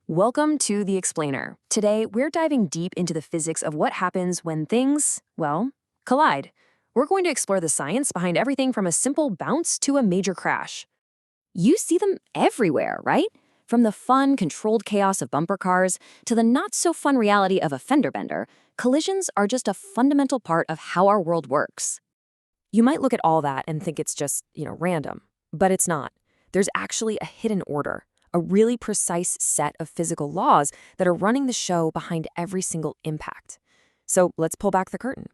Welcome to The Explainer. Today, we're diving deep into the physics of what happens when things, well, collide. We're going to explore the science behind everything from a simple bounce to a major crash. You see them everywhere, right? From the fun, controlled chaos of bumper cars to the not-so-fun reality of a fender bender, collisions are just a fundamental part of how our world works. You might look at all that and think it's just, random, but it's not. There's actually a hidden order, a really precise set of physical laws that are running the show behind every single impact. So let's pull back the curtain.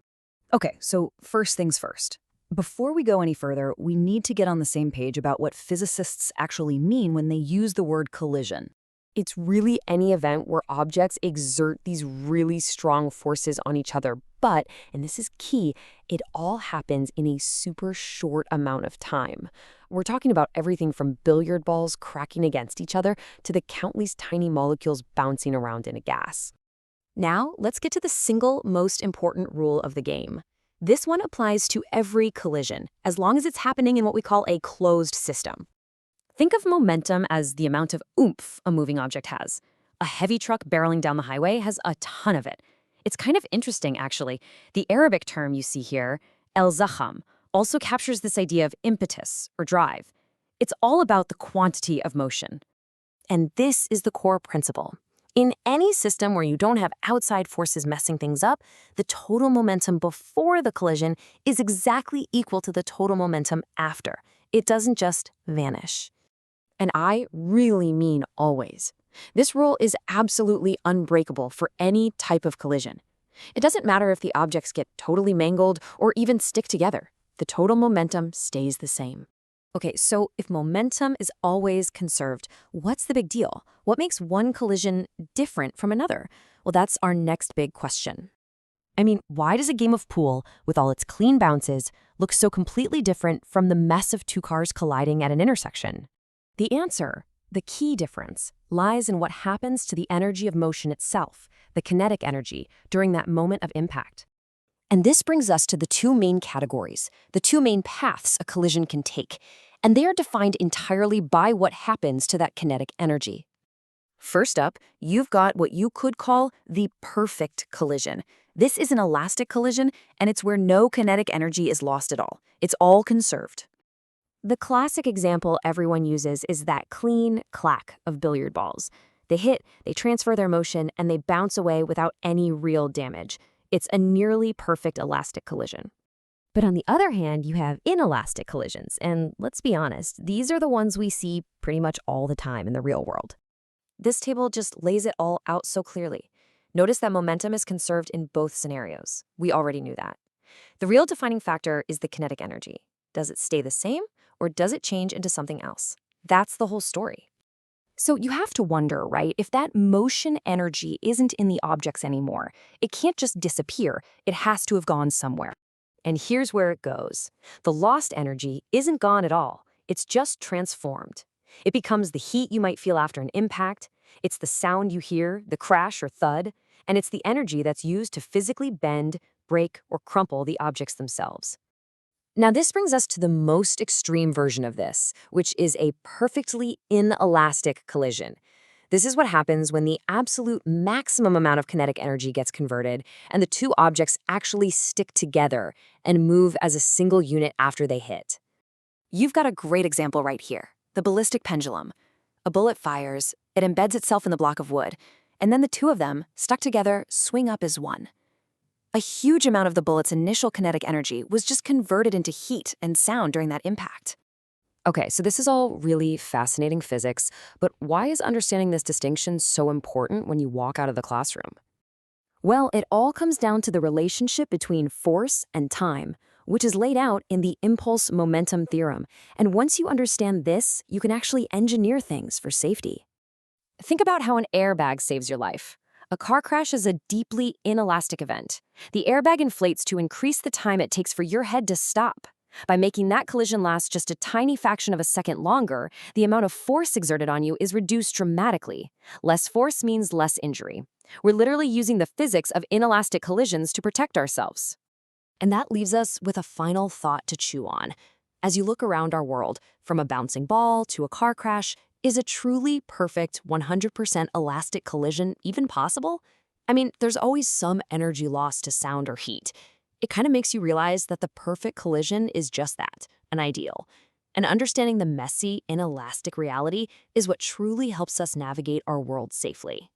Okay, so first things first. Before we go any further, we need to get on the same page about what physicists actually mean when they use the word collision. It's really any event where objects exert these really strong forces on each other, but, and this is key, it all happens in a super short amount of time. We're talking about everything from billiard balls cracking against each other to the countless tiny molecules bouncing around in a gas. Now, let's get to the single most important rule of the game. This one applies to every collision, as long as it's happening in what we call a closed system. Think of momentum as the amount of oomph a moving object has. A heavy truck barreling down the highway has a ton of it. It's kind of interesting, actually. The Arabic term you see here, el-zakham, also captures this idea of impetus or drive. It's all about the quantity of motion. And this is the core principle. In any system where you don't have outside forces messing things up, the total momentum before the collision is exactly equal to the total momentum after. It doesn't just vanish. And I really mean always. This rule is absolutely unbreakable for any type of collision. It doesn't matter if the objects get totally mangled or even stick together. The total momentum stays the same. Okay, so if momentum is always conserved, what's the big deal? What makes one collision different from another? Well, that's our next big question. I mean, why does a game of pool, with all its clean bounces, look so completely different from the mess of two cars colliding at an intersection? The answer, the key difference, lies in what happens to the energy of motion itself, the kinetic energy, during that moment of impact. And this brings us to the two main categories, the two main paths a collision can take, and they are defined entirely by what happens to that kinetic energy. First up, you've got what you could call the perfect collision. This is an elastic collision, and it's where no kinetic energy is lost at all. It's all conserved. The classic example everyone uses is that clean clack of billiard balls. They hit, they transfer their motion, and they bounce away without any real damage. It's a nearly perfect elastic collision. But on the other hand, you have inelastic collisions, and let's be honest, these are the ones we see pretty much all the time in the real world. This table just lays it all out so clearly. Notice that momentum is conserved in both scenarios. We already knew that. The real defining factor is the kinetic energy. Does it stay the same, or does it change into something else? That's the whole story. So you have to wonder, right, if that motion energy isn't in the objects anymore, it can't just disappear, it has to have gone somewhere. And here's where it goes. The lost energy isn't gone at all, it's just transformed. It becomes the heat you might feel after an impact, it's the sound you hear, the crash or thud, and it's the energy that's used to physically bend, break, or crumple the objects themselves. Now, this brings us to the most extreme version of this, which is a perfectly inelastic collision. This is what happens when the absolute maximum amount of kinetic energy gets converted and the two objects actually stick together and move as a single unit after they hit. You've got a great example right here, the ballistic pendulum. A bullet fires, it embeds itself in the block of wood, and then the two of them, stuck together, swing up as one. A huge amount of the bullet's initial kinetic energy was just converted into heat and sound during that impact. Okay, so this is all really fascinating physics, but why is understanding this distinction so important when you walk out of the classroom? Well, it all comes down to the relationship between force and time, which is laid out in the impulse-momentum theorem. And once you understand this, you can actually engineer things for safety. Think about how an airbag saves your life. A car crash is a deeply inelastic event. The airbag inflates to increase the time it takes for your head to stop. By making that collision last just a tiny fraction of a second longer, the amount of force exerted on you is reduced dramatically. Less force means less injury. We're literally using the physics of inelastic collisions to protect ourselves. And that leaves us with a final thought to chew on. As you look around our world, from a bouncing ball to a car crash, Is a truly perfect 100% elastic collision even possible? I mean, there's always some energy loss to sound or heat. It kind of makes you realize that the perfect collision is just that, an ideal. And understanding the messy, inelastic reality is what truly helps us navigate our world safely.